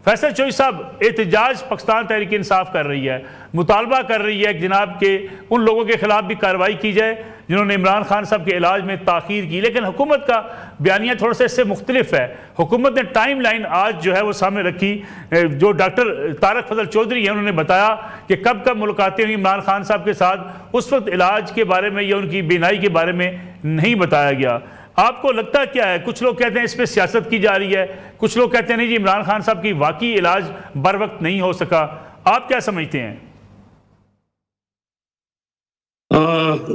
فیصل چوئی صاحب، احتجاج پاکستان تحریک انصاف کر رہی ہے، مطالبہ کر رہی ہے کہ جناب کے ان لوگوں کے خلاف بھی کارروائی کی جائے جنہوں نے عمران خان صاحب کے علاج میں تاخیر کی، لیکن حکومت کا بیانیہ تھوڑا سا اس سے مختلف ہے۔ حکومت نے ٹائم لائن آج جو ہے وہ سامنے رکھی، جو ڈاکٹر طارق فضل چودھری ہیں انہوں نے بتایا کہ کب کب ملاقاتیں ہوئی عمران خان صاحب کے ساتھ، اس وقت علاج کے بارے میں یا ان کی بینائی کے بارے میں نہیں بتایا گیا۔ آپ کو لگتا کیا ہے؟ کچھ لوگ کہتے ہیں اس پہ سیاست کی جا رہی ہے، کچھ لوگ کہتے ہیں نہیں جی عمران خان صاحب کی واقعی علاج بر وقت نہیں ہو سکا، آپ کیا سمجھتے ہیں؟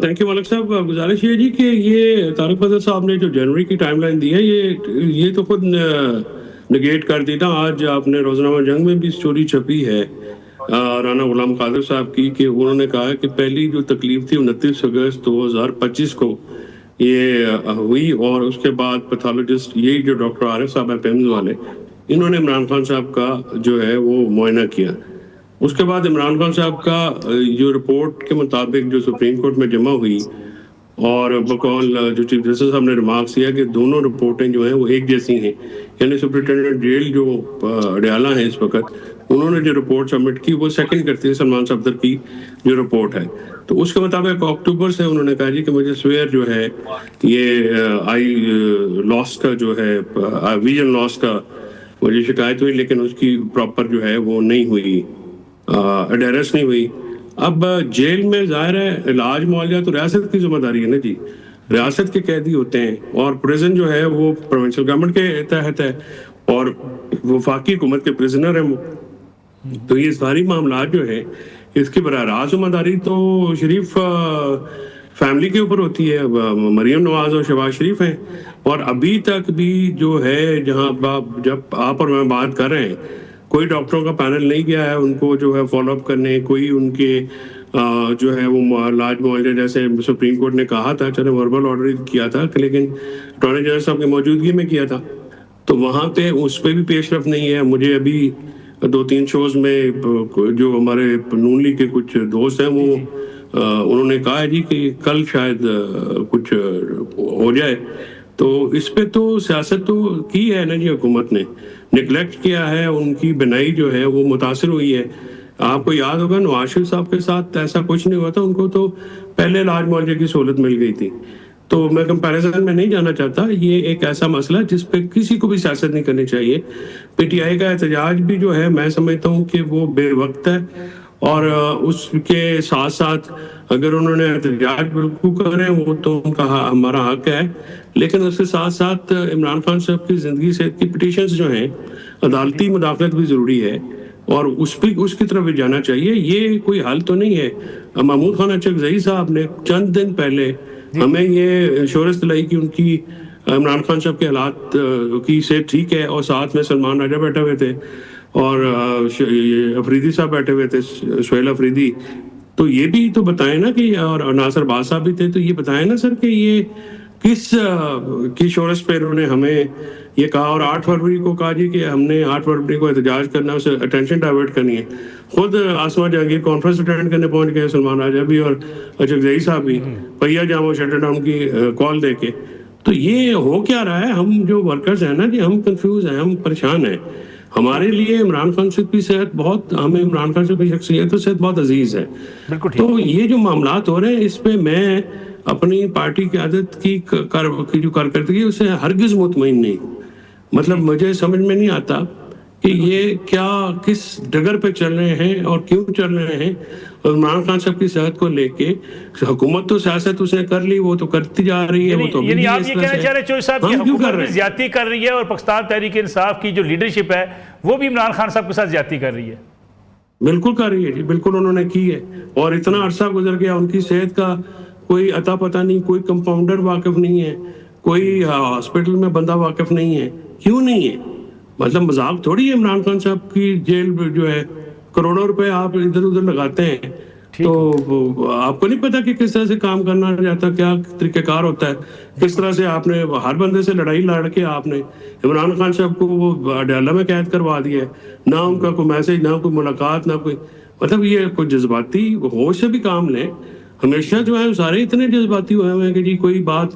تھینک یو ملک صاحب۔ گزارش یہ جی کہ یہ طارق فضل صاحب نے جو جنوری کی ٹائم لائن دی ہے یہ تو خود نگیٹ کر دی تھا۔ آج آپ نے روزنامہ جنگ میں بھی سٹوری چھپی ہے رانا غلام قادر صاحب کی کہ انہوں نے کہا کہ پہلی جو تکلیف تھی 29 اگست 2025 کو یہ ہوئی، اور اس کے بعد پیتھولوجسٹ یہی جو ڈاکٹر عارف صاحب ہیں پیمز والے، انہوں نے عمران خان صاحب کا جو ہے وہ معائنہ کیا۔ اس کے بعد عمران خان صاحب کا جو رپورٹ کے مطابق جو سپریم کورٹ میں جمع ہوئی، اور بقول جو چیف جسٹس صاحب نے ریمارکس کیا کہ دونوں رپورٹیں جو ہیں وہ ایک جیسی ہیں، یعنی سپرنٹینڈنٹ جیل جو اڈیالہ ہیں اس وقت، انہوں نے جو رپورٹ سبمٹ کی وہ سیکنڈ کرتی ہے سلمان صفدر کی جو رپورٹ ہے۔ تو اس کے مطابق اکتوبر سے انہوں نے کہا جی کہ مجھے سویئر جو ہے یہ آئی لاس کا جو ہے ویژن لاس کا مجھے شکایت ہوئی، لیکن اس کی پراپر جو ہے وہ نہیں ہوئی، ایڈیرس نہیں ہوئی۔ اب جیل میں ظاہر ہے علاج معالجہ تو ریاست کی ذمہ داری ہے نا جی، ریاست کے قیدی ہوتے ہیں، اور پریزن جو ہے وہ پروونشل گورنمنٹ کے تحت ہے اور وفاقی حکومت کے پریزنر ہیں وہ۔ تو یہ ساری معاملات جو ہے اس کی براہ راست ذمہ داری تو شریف فیملی کے اوپر ہوتی ہے، مریم نواز اور شہباز شریف ہیں، اور ابھی تک بھی جو ہے جہاں جب آپ اور میں بات کر رہے ہیں کوئی ڈاکٹروں کا پینل نہیں گیا ہے ان کو جو ہے فالو اپ کرنے، کوئی ان کے جو ہے وہ علاج معالجہ جیسے سپریم کورٹ نے کہا تھا، چلے وربل آرڈر کیا تھا لیکن اٹارنی جنرل صاحب کی موجودگی میں کیا تھا، تو وہاں پہ اس پہ بھی پیش رفت نہیں ہے۔ مجھے ابھی 2-3 شوز میں جو ہمارے نون لیگ کے کچھ دوست ہیں وہ انہوں نے کہا ہے جی کہ کل شاید کچھ ہو جائے، تو اس پہ تو سیاست تو کی ہے نا جی، حکومت نے نگلیکٹ کیا ہے، ان کی بنائی جو ہے وہ متاثر ہوئی ہے۔ آپ کو یاد ہوگا نواز شریف صاحب کے ساتھ ایسا کچھ نہیں ہوا تھا، ان کو تو پہلے علاج معالجے کی سہولت مل گئی تھی۔ تو میں کمپیریزن میں نہیں جانا چاہتا، یہ ایک ایسا مسئلہ جس پہ کسی کو بھی سیاست نہیں کرنی چاہیے۔ پی ٹی آئی کا احتجاج بھی جو ہے میں سمجھتا ہوں کہ وہ بے وقت ہے، اور اس کے ساتھ ساتھ اگر انہوں نے احتجاج بالکل کریں وہ تو ان کا ہمارا حق ہے، لیکن اس کے ساتھ ساتھ عمران خان صاحب کی زندگی صحت کی پٹیشنز جو ہیں عدالتی مداخلت بھی ضروری ہے، اور اس کی طرف بھی جانا چاہیے۔ یہ کوئی حل تو نہیں ہے۔ محمود خان اچکزئی صاحب نے چند دن پہلے ہمیں یہ انشورنس دلائی کہ ان کی عمران خان صاحب کے حالات کی صحت ٹھیک ہے، اور ساتھ میں سلمان راجہ بیٹھے ہوئے تھے اور افریدی صاحب بیٹھے ہوئے تھے، سہیل افریدی، تو یہ بھی تو بتائیں نا کہ، اور ناصر باز صاحب بھی تھے، تو یہ بتائیں نا سر کہ یہ کس کی شورش پہ انہوں نے ہمیں یہ کہا، اور 8 فروری کو کہا جی کہ ہم نے 8 فروری کو احتجاج کرنا، اسے اٹینشن ڈائیورٹ کرنی ہے۔ خود آسما جہانگیر کانفرنس اٹینڈ کرنے پہنچ گئے، سلمان راجہ بھی اور اچکزئی صاحب بھی، پہیا جامو شٹر ڈاؤن کی کال دے کے۔ تو یہ ہو کیا رہا ہے؟ ہم جو ورکرز ہیں نا جی، ہم کنفیوز ہیں، ہم پریشان ہیں۔ ہمارے لیے عمران خان صاحب کی صحت بہت، ہمیں عمران خان صاحب کی شخصیت اور صحت بہت عزیز ہے۔ تو یہ جو معاملات ہو رہے ہیں اس پہ میں اپنی پارٹی قیادت کی جو کارکردگی اس سے ہرگز مطمئن نہیں، مطلب مجھے سمجھ میں نہیں آتا کہ یہ کیا کس ڈگر پہ چل رہے ہیں اور کیوں چل رہے ہیں۔ عمران خان صاحب کی صحت کو لے کے حکومت تو سیاست اس نے کر لی، وہ تو کرتی جا رہی ہے، وہ تو یعنی آپ یہ کہنا چاہ رہے چوئی صاحب کہ حکومت بھی زیادتی کر رہی ہے، اور پاکستان تحریک انصاف کی جو لیڈرشپ ہے وہ بھی عمران خان صاحب کے ساتھ زیادتی کر رہی ہے؟ بالکل کر رہی ہے جی، بالکل انہوں نے کی ہے، اور اتنا عرصہ گزر گیا ان کی صحت کا کوئی عطا پتہ نہیں، کوئی کمپاؤنڈر واقف نہیں ہے، کوئی ہاسپٹل میں بندہ واقف نہیں ہے۔ کیوں نہیں ہے؟ مطلب مذاق تھوڑی ہے عمران خان صاحب کی جیل جو ہے کروڑوں روپے آپ ادھر ادھر لگاتے ہیں، تو آپ کو نہیں پتا کہ کس طرح سے کام کرنا جاتا، کیا طریقہ کار ہوتا ہے، کس طرح سے آپ نے ہر بندے سے لڑائی لڑ کے آپ نے عمران خان صاحب کو وہ اڈیالہ میں قید کروا دیا ہے، نہ ان کا کوئی میسج، نہ کوئی ملاقات، نہ کوئی، مطلب یہ کوئی جذباتی ہوش سے بھی کام لیں۔ ہمیشہ جو ہے سارے اتنے جذباتی ہوئے ہیں کہ جی کوئی بات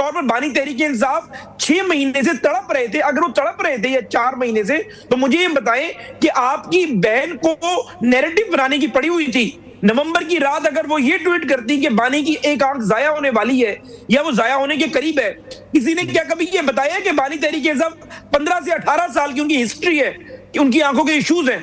طور پر بانی تحریک انصاف 6 مہینے سے تڑپ رہے تھے. اگر وہ تڑپ رہے تھے یا 4 مہینے سے, تو مجھے یہ بتائیں کہ آپ کی بہن کو نیریٹو بنانے کی پڑی ہوئی تھی. نومبر کی رات اگر وہ یہ ٹویٹ کرتی کہ بانی کی ایک آنکھ ضائع ہونے والی ہے یا وہ ضائع ہونے کے قریب ہے, کسی نے کیا کبھی یہ بتایا کہ بانی تحریک انصاف 15 سے 18 سال کی ان کی ہسٹری ہے کہ ان کی آنکھوں کے ایشوز ہیں؟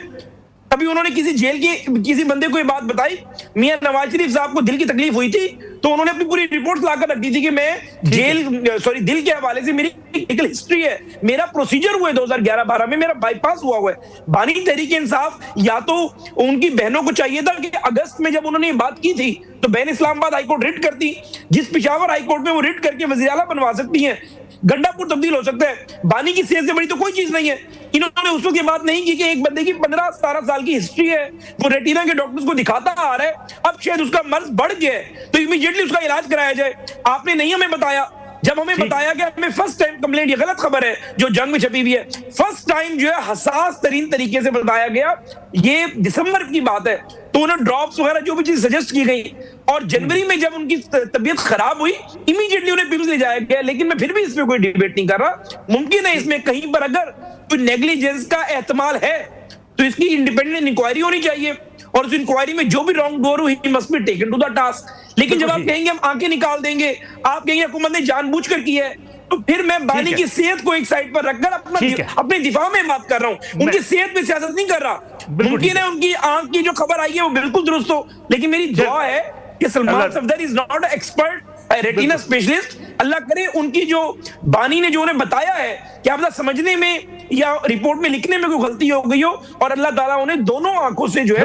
کبھی انہوں نے کسی جیل کے کسی بندے کو یہ بات بتائی؟ میاں نواز شریف صاحب کو دل کی تکلیف ہوئی تھی تو انہوں نے اپنی پوری رپورٹ لا کر رکھ دی تھی کہ میں دل کے حوالے سے میری میڈیکل ہسٹری ہے, میرا پروسیجر ہوا ہے 2011-12 میں, میرا بائی پاس ہوا ہے. بانی تحریک انصاف یا تو ان کی بہنوں کو چاہیے تھا کہ اگست میں جب انہوں نے یہ بات کی تھی تو بہن اسلام آباد ہائی کورٹ ریٹ کرتی, جس پشاور ہائی کورٹ میں وہ ریٹ کر کے وزیر اعلیٰ بنوا سکتی ہیں. گنڈا پور تبدیل ہو سکتا ہے. بانی کی صحت سے بڑی تو کوئی چیز نہیں ہے. انہوں نے اس وقت یہ بات نہیں کی کہ ایک بندے کی 15-17 سال کی ہسٹری ہے, وہ ریٹینا کے ڈاکٹرز کو دکھاتا آ رہا ہے, اب شاید اس کا مرض بڑھ گیا ہے تو امیڈیٹلی اس کا علاج کرایا جائے. آپ نے نہیں ہمیں بتایا. جب ہمیں بتایا کہ ہمیں فرسٹ ٹائم کمپلینٹ, یہ غلط خبر ہے جو جنگ میں چھپی ہوئی ہے, فرسٹ ٹائم جو ہے حساس ترین طریقے سے بتایا گیا, یہ دسمبر کی بات ہے, تو انہیں ڈراپس وغیرہ جو بھی چیز سجیسٹ کی گئی, اور جنوری میں جب ان کی طبیعت خراب ہوئی امیڈیٹلی انہیں پیپلز لے جایا گیا. لیکن میں پھر بھی اس پہ کوئی ڈیبیٹ نہیں کر رہا. ممکن ہے اس میں کہیں پر اگر کوئی نیگلیجنس کا احتمال ہے تو اس کی انڈیپینڈنٹ انکوائری ہونی چاہیے, اور اس انکوائری میں جو بھی رانگ ڈور ہوئی must be taken to the task. لیکن جب آپ کہیں گے ہم آنکھیں نکال دیں گے, آپ کہیں گے حکومت نے جان بوجھ کر کی ہے, تو پھر میں بانی کی صحت کو ایک سائڈ پر رکھ کر اپنے دفاع میں بات کر رہا ہوں, ان کی صحت پہ سیاست نہیں کر رہا. ممکن ہے ان کی آنکھ کی جو خبر آئی ہے وہ بالکل درست ہو, لیکن میری دعا ہے کہ Salman Safdar is not a expert, retina specialist. Allah کرے ان کی جو بانی نے جو انہیں بتایا ہے کہ آپ سمجھنے میں یا رپورٹ میں لکھنے میں کوئی غلطی ہو گئی ہو, اور اللہ تعالیٰ انہیں دونوں آنکھوں سے جو ہے